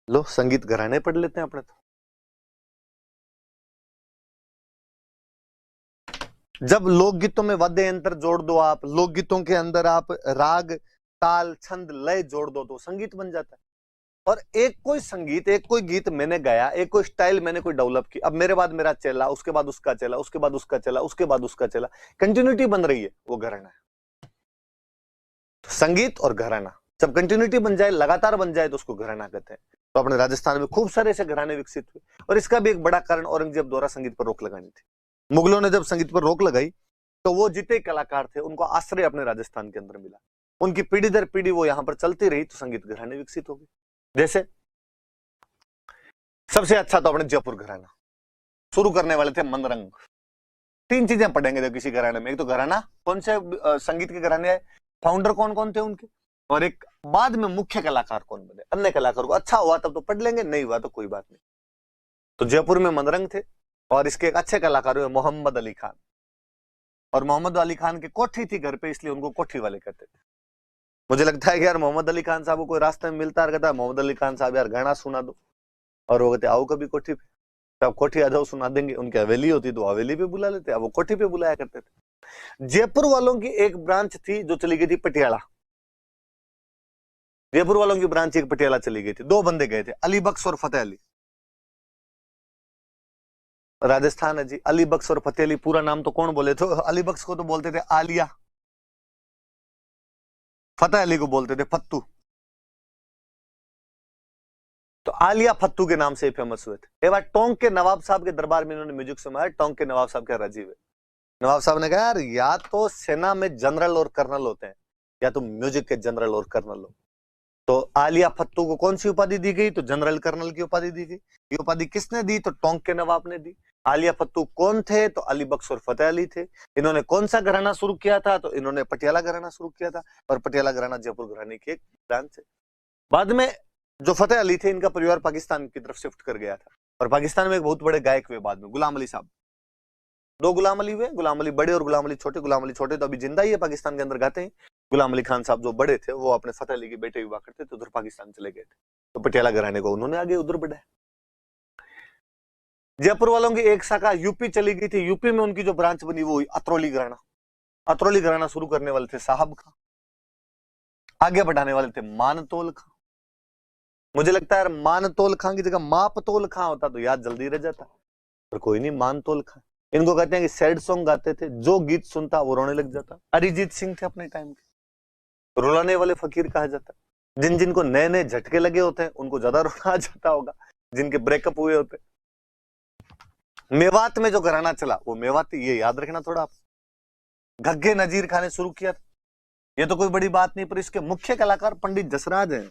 लो संगीत घराने पढ़ लेते हैं अपने तो। जब लोकगीतों में वाद्य यंत्र जोड़ दो आप, लोकगीतों के अंदर आप राग ताल छंद लय जोड़ दो तो संगीत बन जाता है। और एक कोई संगीत, एक कोई गीत मैंने गाया, एक कोई स्टाइल मैंने कोई डेवलप की, अब मेरे बाद मेरा चला, उसके बाद उसका चला, उसके बाद उसका चला, उसके बाद उसका चला, कंटिन्यूटी बन रही है, वो घराना है। तो संगीत और घराना जब कंटिन्यूटी बन जाए, लगातार बन जाए, तो उसको घराना कहते हैं। तो अपने राजस्थान में खूब सारे ऐसे घराने विकसित हुए, और इसका भी एक बड़ा कारण औरंगजेब द्वारा संगीत पर रोक लगानी थी। मुगलों ने जब संगीत पर रोक लगाई तो वो जितने कलाकार थे उनको आश्रय अपने राजस्थान के अंदर मिला, उनकी पीढ़ी दर पीढ़ी वो यहां पर चलती रही, तो संगीत घराने विकसित हो गए। जैसे सबसे अच्छा तो अपने जयपुर घराना, शुरू करने वाले थे मनरंग। तीन चीजें पढ़ेंगे जब किसी घराने में, एक तो घराना कौन से संगीत के घराने है, फाउंडर कौन कौन थे उनके, और एक बाद में मुख्य कलाकार कौन बने, अन्य कलाकार को अच्छा हुआ तब तो पढ़ लेंगे, नहीं हुआ तो कोई बात नहीं। तो जयपुर में मनरंग थे, और इसके एक अच्छे कलाकार हुए मोहम्मद अली खान। और मोहम्मद अली खान की कोठी थी घर पे, इसलिए उनको कोठी वाले कहते थे। मुझे लगता है कि यार मोहम्मद अली खान साहब को कोई रास्ते में मिलता है, कहता है मोहम्मद अली खान साहब यार गाना सुना दो, और वो कहते आओ कभी कोठी पे, तब कोठी आ जाओ सुना देंगे। उनकी हवेली होती तो हवेली पे बुला लेते, अब वो कोठी पे बुलाया करते थे। जयपुर वालों की एक ब्रांच थी जो चली गई थी पटियाला, जयपुर वालों की ब्रांच एक पटियाला चली गई थी, दो बंदे गए थे, अली बख्श और फतेह अली। राजस्थान है जी, अली बख्श और फतेह अली पूरा नाम तो कौन बोले, तो अली बख्श को तो बोलते थे आलिया, फतेह अली को बोलते थे फत्तू। तो आलिया फत्तू के नाम से फेमस हुए थे। एक बार टोंक के नवाब साहब के दरबार में इन्होंने म्यूजिक सुनाया, टोंक के नवाब साहब क्या राजीव है। नवाब साहब ने कहा यार या तो सेना में जनरल और कर्नल होते हैं, या तो म्यूजिक के जनरल और कर्नल हो। तो आलिया फत्तू को कौन सी उपाधि दी गई, तो जनरल कर्नल की उपाधि दी गई। ये उपाधि किसने दी, तो टोंक के नवाब ने दी। आलिया फत्तू कौन थे, तो अली बख्श और फतेह अली थे। इन्होंने कौन सा घराना शुरू किया था, तो इन्होंने पटियाला घराना शुरू किया था, और पटियाला घराना जयपुर घराने की एक ब्रांच है। बाद में जो फतेह अली थे, इनका परिवार पाकिस्तान की तरफ शिफ्ट कर गया था, और पाकिस्तान में एक बहुत बड़े गायक हुए बाद में, गुलाम अली साहब। दो गुलाम अली हुए, गुलाम अली बड़े और गुलाम अली छोटे। गुलाम अली छोटे तो अभी जिंदा ही है, पाकिस्तान के अंदर गाते हैं। गुलाम अली खान साहब जो बड़े थे, वो अपने फतेह अली के बेटे हुआ करते थे, उधर पाकिस्तान चले गए थे, तो पटियाला घराने को उन्होंने आगे उधर बढ़ाया। जयपुर वालों की एक शाखा यूपी चली गई थी, यूपी में उनकी जो ब्रांच बनी वो हुई अतरौली घराना। अतरौली घराना शुरू करने वाले थे साहब खां, आगे बढ़ाने वाले थे मानतोल खां। मुझे लगता है यार मानतोल खां की जगह मापतोल खां होता तो याद जल्दी रह जाता, पर कोई नहीं, मानतोल खां। इनको कहते हैं कि सैड सॉन्ग गाते थे, जो गीत सुनता वो रोने लग जाता। अरिजीत सिंह थे अपने टाइम के, रुलाने वाले फकीर कहा जाता। जिन जिनको नए नए झटके लगे होते हैं उनको ज्यादा रोना आ जाता होगा, जिनके ब्रेकअप हुए होते। मेवात में जो घराना चला वो मेवाती, ये याद रखना थोड़ा आप। घग्गे नजीर खान ने शुरू किया था, ये तो कोई बड़ी बात नहीं, पर इसके मुख्य कलाकार पंडित जसराज हैं।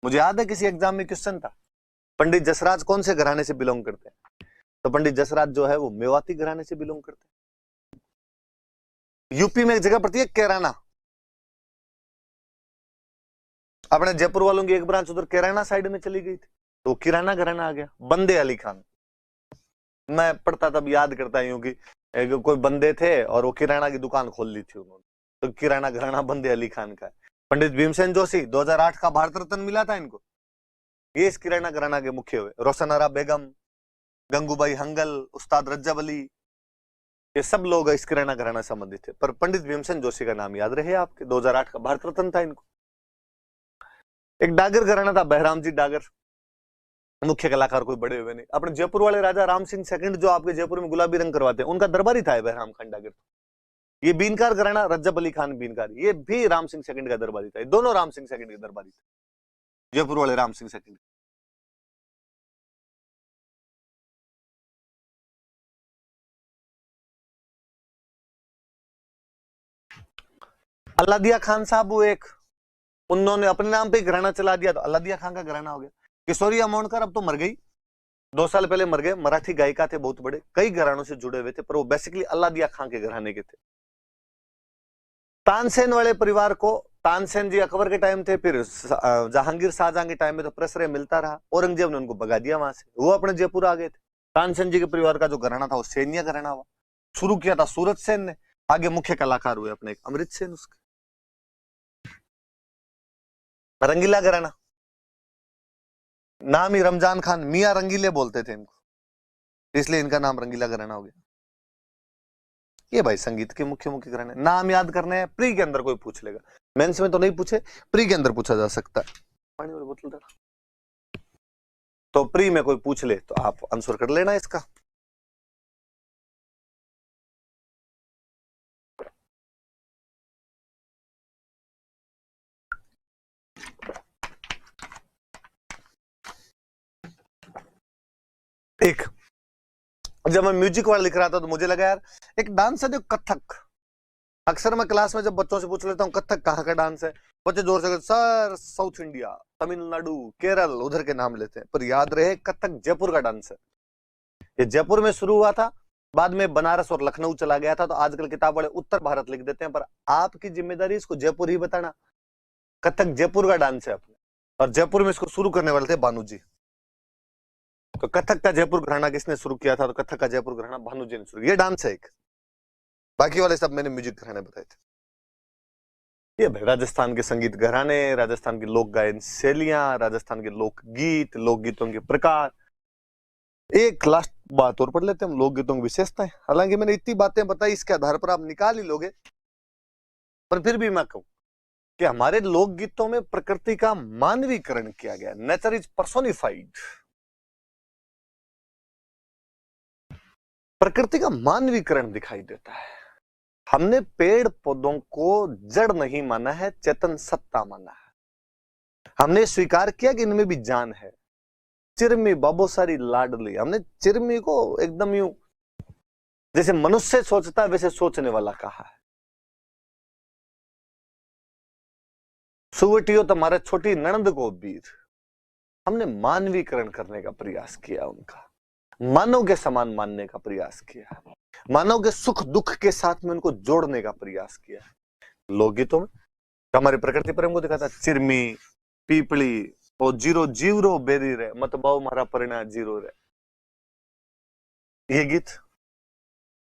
मुझे याद है किसी एग्जाम में क्वेश्चन था, पंडित जसराज कौन से घराने से बिलोंग करते हैं, तो पंडित जसराज जो है वो मेवाती घराने से बिलोंग करते हैं। यूपी में एक जगह पड़ती है कैराना, अपने जयपुर वालों की एक ब्रांच उधर कैराना साइड में चली गई थी, तो किराना घराना आ गया। बंदे अली खान, मैं पढ़ता तब याद करता हूं कि कोई बंदे थे और वो किराना की दुकान खोल ली थी उन्होंने, तो किराना घराना बंदे अली खान का है। पंडित भीमसेन जोशी 2008 का भारत रत्न मिला था इनको, ये इस किराना घराना के मुख्य हुए। रोशन आरा बेगम, गंगूबाई हंगल, उस्ताद रज्जब अली, ये सब लोग इस किराना घराना संबंधित थे। पर पंडित भीमसेन जोशी का नाम याद रहे आपके, 2008 का भारत रत्न था इनको। एक डागर घराना था, बहराम जी डागर, मुख्य कलाकार कोई बड़े हुए नहीं। अपने जयपुर वाले राजा राम सिंह सेकंड जो आपके जयपुर में गुलाबी रंग करवाते हैं, उनका दरबारी था बहराम खान डागर। ये बीनकार घराना, रज्जब अली खान बीनकार, ये भी राम सिंह सेकंड का दरबारी था। ये दोनों राम सिंह सेकंड के दरबारी थे, जयपुर वाले राम सिंह सेकंड। अल्लादिया खान साहब वो एक, उन्होंने अपने नाम पे घराना चला दिया, तो अल्लादिया खान का घराना हो गया। किशोरिया मोहनकर अब तो मर गई, 2 साल पहले मर गए, मराठी गायिका थे बहुत बड़े, कई घरानों से जुड़े हुए थे, पर वो बेसिकली अल्लादिया खान के घराने के थे। तानसेन वाले परिवार को, तानसेन जी अकबर के टाइम थे, फिर जहांगीर शाहजहां के टाइम में तो प्रश्रय मिलता रहा, औरंगजेब ने उनको भगा दिया वहां से, वो अपने जयपुर आ गए थे। तानसेन जी के परिवार का जो घराना था वो सैन्य घराना हुआ, शुरू किया था सूरत सेन ने, आगे मुख्य कलाकार हुए अपने अमृत सेन उसके। रंगीला घराना, नाम ही रमजान खान, मियाँ रंगीले बोलते थे इनको, इसलिए इनका नाम रंगीला घराना हो गया। ये भाई संगीत के मुख्य मुख्य घराने। नाम याद करने हैं, प्री के अंदर कोई पूछ लेगा, मेंस में तो नहीं पूछे, प्री के अंदर पूछा जा सकता है। पानी वाली बोतल देना। तो प्री में कोई पूछ ले तो आप आंसर कर लेना इसका। एक जब मैं म्यूजिक वाला लिख रहा था तो मुझे लगा यार एक डांस है जो कथक, अक्सर मैं क्लास में जब बच्चों से पूछ लेता हूँ कथक कहाँ का डांस है, बच्चे जोर से sir south India, Tamil Nadu, Kerala उधर के नाम लेते हैं, पर याद रहे कथक जयपुर का डांस है। ये जयपुर में शुरू हुआ था, बाद में बनारस और लखनऊ चला गया था, तो आजकल किताब वाले उत्तर भारत लिख देते हैं, पर आपकी जिम्मेदारी इसको जयपुर ही बताना। कथक जयपुर का डांस है अपने, और जयपुर में इसको शुरू करने वाले थे भानु जी। तो कथक का जयपुर घराना किसने शुरू किया था? तो कथक का जयपुर घराना भानु जी ने शुरू किया। ये डांस है एक, बाकी वाले सब मैंने म्यूजिक घराने बताए थे। ये भाई राजस्थान के संगीत घराने, राजस्थान की लोक गायन शैलियां, राजस्थान के लोकगीत, लोकगीतों के प्रकार। एक लास्ट बात और पढ़ लेते हैं हम, लोकगीतों की विशेषताएं। हालांकि मैंने इतनी बातें बताई, इसके आधार पर आप निकाल ही लोगे, पर फिर भी मैं कहूं कि हमारे लोकगीतों में प्रकृति का मानवीकरण किया गया, नेचर इज पर्सोनिफाइड। प्रकृति का मानवीकरण दिखाई देता है। हमने पेड़ पौधों को जड़ नहीं माना है, चेतन सत्ता माना है। हमने स्वीकार किया कि इनमें भी जान है। चिरमी बाबो सारी लाडली, हमने चिरमी को एकदम यूं जैसे मनुष्य सोचता है वैसे सोचने वाला कहा है। सुवटियो तुम्हारे छोटी ननद को वीर, हमने मानवीकरण करने का प्रयास किया, उनका मानव के समान मानने का प्रयास किया, मानव के सुख दुख के साथ में उनको जोड़ने का प्रयास किया। लोकगीतों में हमारी प्रकृति प्रेम को दिखाता, चिरमी पीपली और जीरो जीवरो बेरी रे मत बाऊ मारा परिणा जीरो रे। ये गीत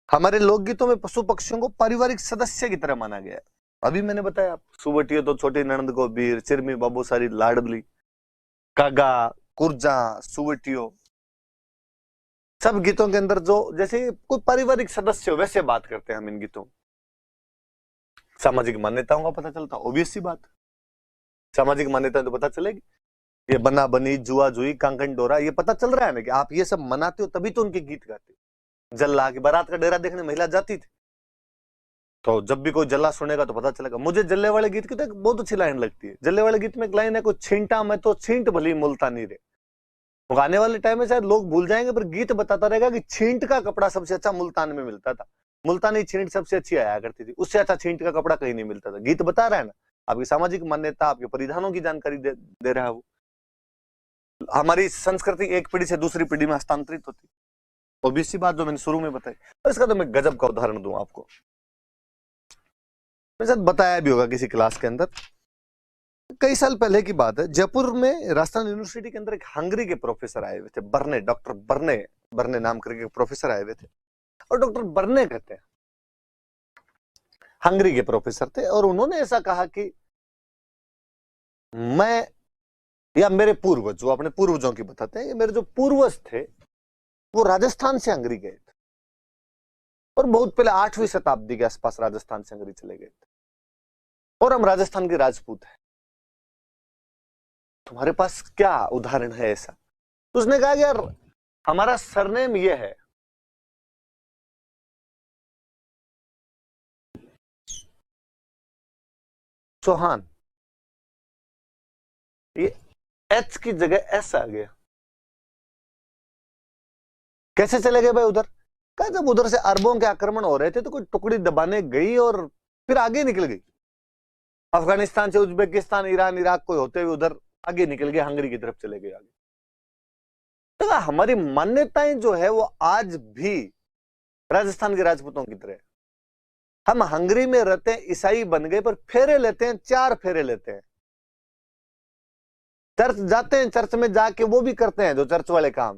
हमारे लोकगीतों में पशु पक्षियों को पारिवारिक सदस्य की तरह माना गया है। अभी मैंने बताया, सुवटियो तो छोटी ननद को वीर, चिरमी बाबू सारी लाडली, कागा, कुर्जा, सुवटियो, सब गीतों के अंदर जो जैसे कोई पारिवारिक सदस्य हो वैसे बात करते हैं हम इन गीतों। सामाजिक मान्यताओं का पता चलता, ऑब्वियस सी बात, सामाजिक मान्यता तो पता चलेगी। ये बना बनी, जुआ जुई, कांकन डोरा, ये पता चल रहा है ना कि आप ये सब मनाते हो, तभी तो उनके गीत गाते हो। जल्ला की बारात का डेरा देखने महिला जाती थी, तो जब भी कोई जल्ला सुनेगा तो पता चलेगा। मुझे जल्ले वाले गीत की तो बहुत अच्छी लाइन लगती है। जल्ले वाले गीत में एक लाइन है, कोई छींटा मैं तो छींट भली मुल्तानी रे। आने वाले टाइम में शायद लोग भूल जाएंगे, पर गीत बताता रहेगा कि छींट का कपड़ा सबसे अच्छा मुल्तान में मिलता था, मुल्तानी छींट सबसे अच्छी आया करती थी, उससे अच्छा छींट का कपड़ा कहीं नहीं मिलता था। गीत बता रहा है ना, आपकी सामाजिक मान्यता, आपके परिधानों की जानकारी दे रहा है वो। हमारी संस्कृति एक पीढ़ी से दूसरी पीढ़ी में हस्तांतरित होती, ऑब्वियस सी बात जो मैंने शुरू में बताई। और इसका तो मैं गजब का उदाहरण दूं आपको, मैं शायद बताया भी होगा किसी क्लास के अंदर। कई साल पहले की बात है, जयपुर में राजस्थान यूनिवर्सिटी के अंदर एक हंगरी के प्रोफेसर आए हुए थे, बर्ने, डॉक्टर बर्ने नाम करके प्रोफेसर आए हुए थे। और डॉक्टर बर्ने कहते हैं, हंगरी के प्रोफेसर थे, और उन्होंने ऐसा कहा कि मैं या मेरे पूर्वज, जो अपने पूर्वजों की बताते हैं, मेरे जो पूर्वज थे वो राजस्थान से हंगरी गए थे, और बहुत पहले 8वीं शताब्दी के आसपास राजस्थान से हंगरी चले गए थे, और हम राजस्थान के राजपूत हैं, तुम्हारे पास क्या उदाहरण है ऐसा? तो उसने कहा यार हमारा सरनेम ये है, चौहान, ये एच की जगह एस आ गया। कैसे चले गए भाई उधर? कहा जब उधर से अरबों के आक्रमण हो रहे थे तो कोई टुकड़ी दबाने गई और फिर आगे निकल गई। अफगानिस्तान से उज्बेकिस्तान, ईरान, इराक कोई होते हुए उधर आगे निकल गए, हंगरी की तरफ चले गए आगे। तो हमारी मान्यताएं जो है वो आज भी राजस्थान के राजपूतों की तरह। हम हंगरी में रहते हैं, ईसाई बन गए, पर फेरे लेते हैं, 4 फेरे लेते हैं। चर्च जाते हैं, चर्च में जाके वो भी करते हैं जो चर्च वाले काम,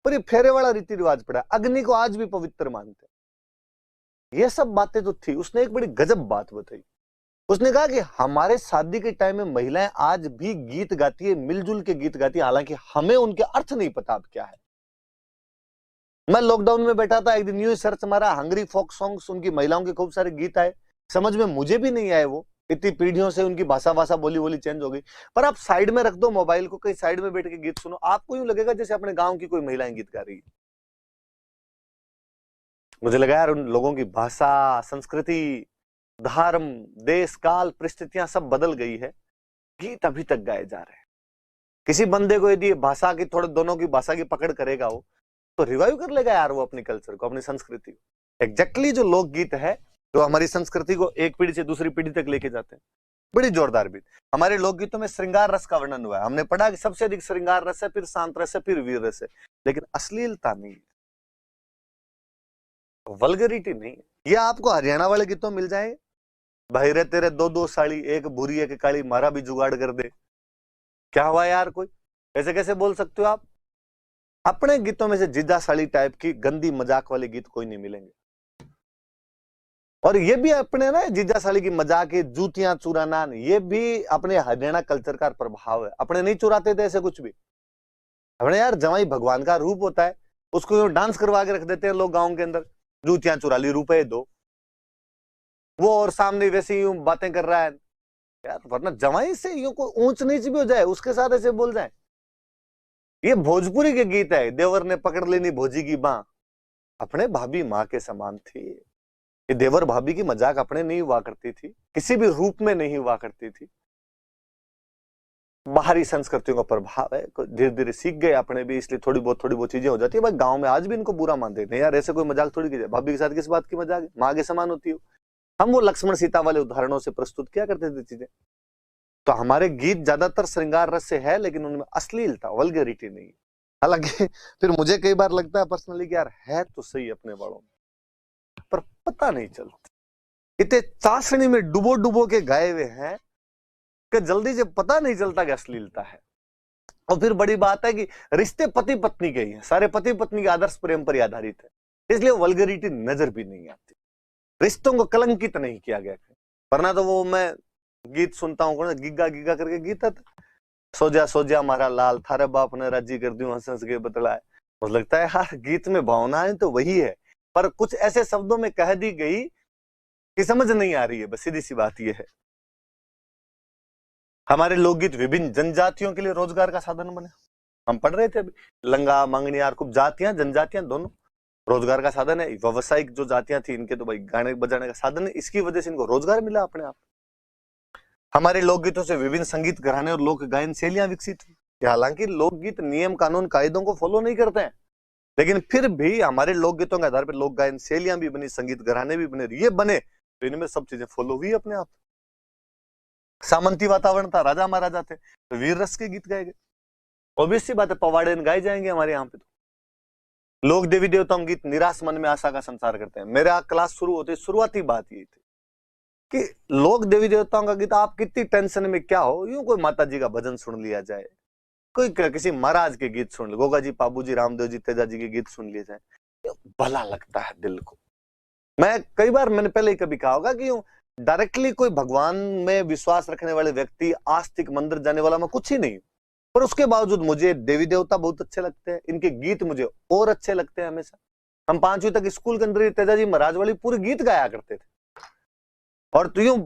पर ये फेरे वाला रीति रिवाज पड़ा। अग्नि को आज भी पवित्र मानते हैं। ये सब बातें तो थी। उसने एक बड़ी गजब बात बताई, उसने कहा कि हमारे शादी के टाइम में महिलाएं आज भी गीत गाती है, मिलजुल के गीत गाती है, हालांकि हमें उनके अर्थ नहीं पता अब क्या है। मैं लॉकडाउन में बैठा था, एक दिन न्यू सर्च मारा, हंगरी फोक सॉन्ग्स, उनकी महिलाओं के खूब सारे गीत आए, समझ में मुझे भी नहीं आए, वो इतनी पीढ़ियों से उनकी भाषा बोली बोली चेंज हो गई। पर आप साइड में रख दो मोबाइल को, कहीं साइड में बैठ के गीत सुनो, आपको यूं लगेगा जैसे अपने गांव की कोई महिलाएं गीत गा रही है। मुझे लगा यार उन लोगों की भाषा, संस्कृति, धर्म, देश काल, परिस्थितियां सब बदल गई है, गीत अभी तक गाए जा रहे हैं। किसी बंदे को यदि भाषा की, थोड़े दोनों की भाषा की पकड़ करेगा वो, तो रिवाइव कर लेगा यार वो अपनी कल्चर को, अपनी संस्कृति को। एग्जैक्टली जो लोकगीत है जो हमारी संस्कृति को एक पीढ़ी से दूसरी पीढ़ी तक लेके जाते हैं, बड़ी जोरदार बीत। हमारे लोकगीतों में श्रृंगार रस का वर्णन हुआ है, हमने पढ़ा कि सबसे अधिक श्रृंगार रस है, फिर शांत रस है, फिर वीर रस है, लेकिन अश्लीलता नहीं है, वल्गरिटी नहीं है। ये आपको हरियाणा वाले गीतों मिल जाए, भाई रे तेरे दो दो साड़ी, एक बुरी एक काली, मारा भी जुगाड़ कर दे। क्या हुआ यार, कोई ऐसे कैसे बोल सकते हो आप? अपने गीतों में से जीजा साड़ी टाइप की गंदी मजाक वाले गीत कोई नहीं मिलेंगे। और ये भी अपने ना जीजा साड़ी की मजाक, जूतियां चुराना, ये भी अपने हरियाणा कल्चर का प्रभाव है। अपने नहीं चुराते थे ऐसे कुछ भी, अपने यार जवाई भगवान का रूप होता है, उसको डांस करवा के रख देते हैं लोग गांव के अंदर, जूतियां चुरा ली, रुपए दो, वो और सामने वैसे ही बातें कर रहा है यार, वरना जवाई से यूं कोई ऊंच नीच भी हो जाए उसके साथ ऐसे बोल जाए। ये भोजपुरी के गीत है, देवर ने पकड़ लेनी भोजी की बां, अपने भाभी माँ के समान थी। ये देवर भाभी की मजाक अपने नहीं हुआ करती थी, किसी भी रूप में नहीं हुआ करती थी, बाहरी संस्कृतियों का प्रभाव है, धीरे धीरे सीख गए अपने भी, इसलिए थोड़ी बहुत चीजें हो जाती है। भाई गांव में आज भी इनको बुरा मानते हैं यार, ऐसे कोई मजाक थोड़ी की जाए, भाभी के साथ किस बात की मजाक है, माँ के समान होती हो। हम वो लक्ष्मण सीता वाले उदाहरणों से प्रस्तुत किया करते थे चीजें। तो हमारे गीत ज्यादातर श्रृंगार रस से है, लेकिन उनमें अश्लीलता, वल्गैरिटी नहीं है। हालांकि फिर मुझे कई बार लगता है पर्सनली कि यार है तो सही अपने बालों में, पर पता नहीं चलता, इतने चाशनी में डुबो डुबो के गाए हुए हैं कि जल्दी से पता नहीं चलता कि अश्लीलता है। और फिर बड़ी बात है कि रिश्ते पति पत्नी के ही हैं, सारे पति पत्नी के आदर्श प्रेम पर आधारित है, इसलिए वल्गैरिटी नजर भी नहीं आती, रिश्तों को कलंकित नहीं किया गया। वरना तो वो मैं गीत सुनता हूँ, गिग्गा गिग्गा करके गीत है, सो जा हमारा लाल, थारे बाप ने राजी कर दी, हंस हंस के बतलाए। मुझे लगता है यार गीत में भावनाएं तो वही है, पर कुछ ऐसे शब्दों में कह दी गई कि समझ नहीं आ रही है, बस सीधी सी बात यह है। हमारे लोकगीत विभिन्न जनजातियों के लिए रोजगार का साधन बने, हम पढ़ रहे थे अभी, लंगा मंगनियार, खूब जातियां जनजातियां दोनों रोजगार का साधन है। व्यवसायिक जो जातियां थी इनके तो भाई गाने बजाने का साधन है, इसकी वजह से इनको रोजगार मिला अपने आप। हमारे लोकगीतों से विभिन्न संगीत घराने और लोक गायन शैलियां विकसित हुई। हालांकि लोकगीत नियम कानून कायदों को फॉलो नहीं करते हैं, लेकिन फिर भी हमारे लोकगीतों के आधार पर लोक गायन शैलियां भी बनी, संगीत घराने भी बने, ये बने तो इनमें सब चीजें फॉलो हुई अपने आप। सामंती वातावरण था, राजा महाराजा थे, तो वीर रस के गीत गाए गए, ऑब्वियस सी बात है, पवाड़े गाए जाएंगे हमारे यहाँ पे। तो लोक देवी देवताओं गीत निराश मन में आशा का संचार करते हैं। मेरा क्लास शुरू होते शुरुआती बात यही थी कि लोक देवी देवताओं का गीत, आप कितनी टेंशन में क्या हो, यूं कोई माता जी का भजन सुन लिया जाए, कोई किसी महाराज के गीत सुन ले, गोगा जी, पाबू जी, रामदेव जी, तेजा जी के गीत सुन लिए जाए, भला लगता है दिल को। मैं कई बार, मैंने पहले ही कभी कहा होगा कि यूं डायरेक्टली कोई भगवान में विश्वास रखने वाले व्यक्ति, आस्तिक, मंदिर जाने वाला मैं कुछ ही नहीं, पर उसके बावजूद मुझे देवी देवता बहुत अच्छे लगते हैं, इनके गीत मुझे और अच्छे लगते हैं हमेशा। हम 5वीं तक स्कूल के अंदर तेजा जी महाराज वाली पूरे गीत गाया करते थे, और तो यूं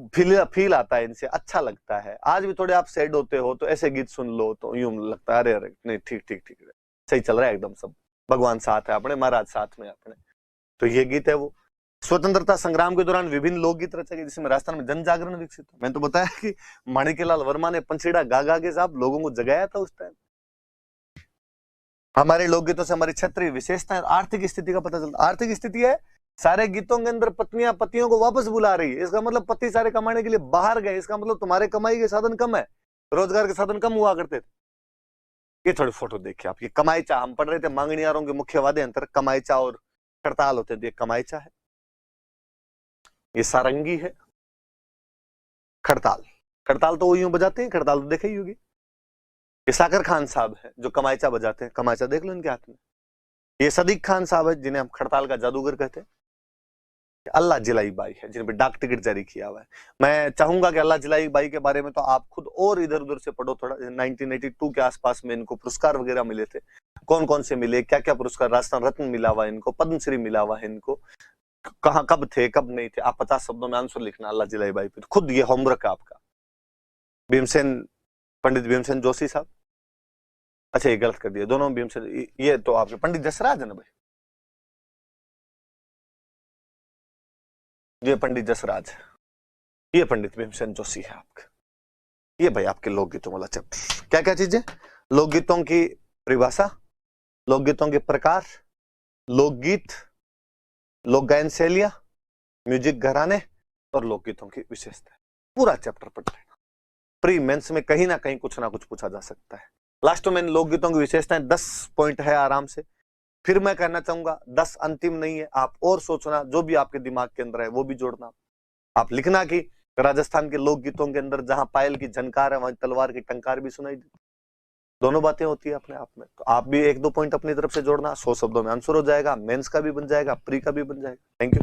फील आता है इनसे, अच्छा लगता है। आज भी थोड़े आप सैड होते हो तो ऐसे गीत सुन लो तो यूं लगता है अरे अरे नहीं, ठीक ठीक ठीक, सही चल रहा है एकदम, सब भगवान साथ है अपने, महाराज साथ में अपने। तो ये गीत है वो। स्वतंत्रता संग्राम के दौरान विभिन्न लोकगीत रचे गए, जिसमें राजस्थान में जन जागरण विकसित हुआ। मैंने तो बताया कि माणिक्यलाल वर्मा ने पंचीड़ा गा गा के साहब लोगों को जगाया था उस टाइम। हमारे लोकगीतों से हमारी क्षेत्रीय विशेषता, आर्थिक स्थिति का पता चलता। आर्थिक स्थिति है, सारे गीतों के अंदर पत्नियां पतियों को वापस बुला रही है, इसका मतलब पति सारे कमाने के लिए बाहर गए, इसका मतलब तुम्हारे कमाई के साधन कम है, रोजगार के साधन कम हुआ करते थे। ये थोड़ी फोटो देखिए आप, ये कमाईचा, हम पढ़ रहे थे मांगनियारों के मुख्य वाद्य अंतर कमाईचा और खड़ताल होते थे, कमाईचा है, ये सारंगी है, खड़ताल, खड़ताल तो वो यूं बजाते हैं, खड़ताल तो देखी ही होगी। ये साकर खान साहब है जो कमाईचा बजाते हैं, कमाईचा देख लो इनके हाथ में। ये सदीक खान साहब है जिन्हें हम खड़ताल का जादूगर कहते हैं। अल्लाह जिलाई बाई है, जिन पे डाक टिकट जारी किया हुआ है। मैं चाहूंगा कि अल्लाह जिलाई बाई के बारे में तो आप खुद और इधर उधर से पढ़ो थोड़ा। 1982 के आसपास में इनको पुरस्कार वगैरह मिले थे, कौन कौन से मिले, क्या क्या पुरस्कार, राजस्थान रत्न मिला हुआ है इनको, पद्मश्री मिला हुआ है इनको, कहाँ कब थे कब नहीं थे। आप 50 शब्दों में आंसर लिखना अल्लाह जिलाई बाई पे, खुद ये होमवर्क है आपका। भीमसेन, पंडित भीमसेन जोशी साहब, अच्छा ये गलत कर दिया दोनों भीमसेन, ये तो आपके पंडित जसराज है ना भाई, ये पंडित जसराज है, ये पंडित भीमसेन जोशी है आपका। ये भाई आपके लोकगीतों वाला चैप्टर। क्या क्या चीजें, लोकगीतों की परिभाषा, लोकगीतों के प्रकार, लोकगीत, लोक गायन शैलियां, म्यूजिक घराने और लोकगीतों की विशेषता, पूरा चैप्टर पढ़ लेना। प्री मेंस में कहीं ना कहीं कुछ ना कुछ पूछा जा सकता है। लास्ट में लोकगीतों की विशेषताएं 10 पॉइंट है आराम से। फिर मैं कहना चाहूंगा 10 अंतिम नहीं है, आप और सोचना, जो भी आपके दिमाग के अंदर है वो भी जोड़ना। आप लिखना कि राजस्थान के लोकगीतों के अंदर जहां पायल की झनकार है वहीं तलवार की टंकार भी सुनाई देती, दोनों बातें होती है अपने आप में। तो आप भी 1-2 पॉइंट अपनी तरफ से जोड़ना, 100 शब्दों में आंसर हो जाएगा, मेंस का भी बन जाएगा, प्री का भी बन जाएगा। Thank you.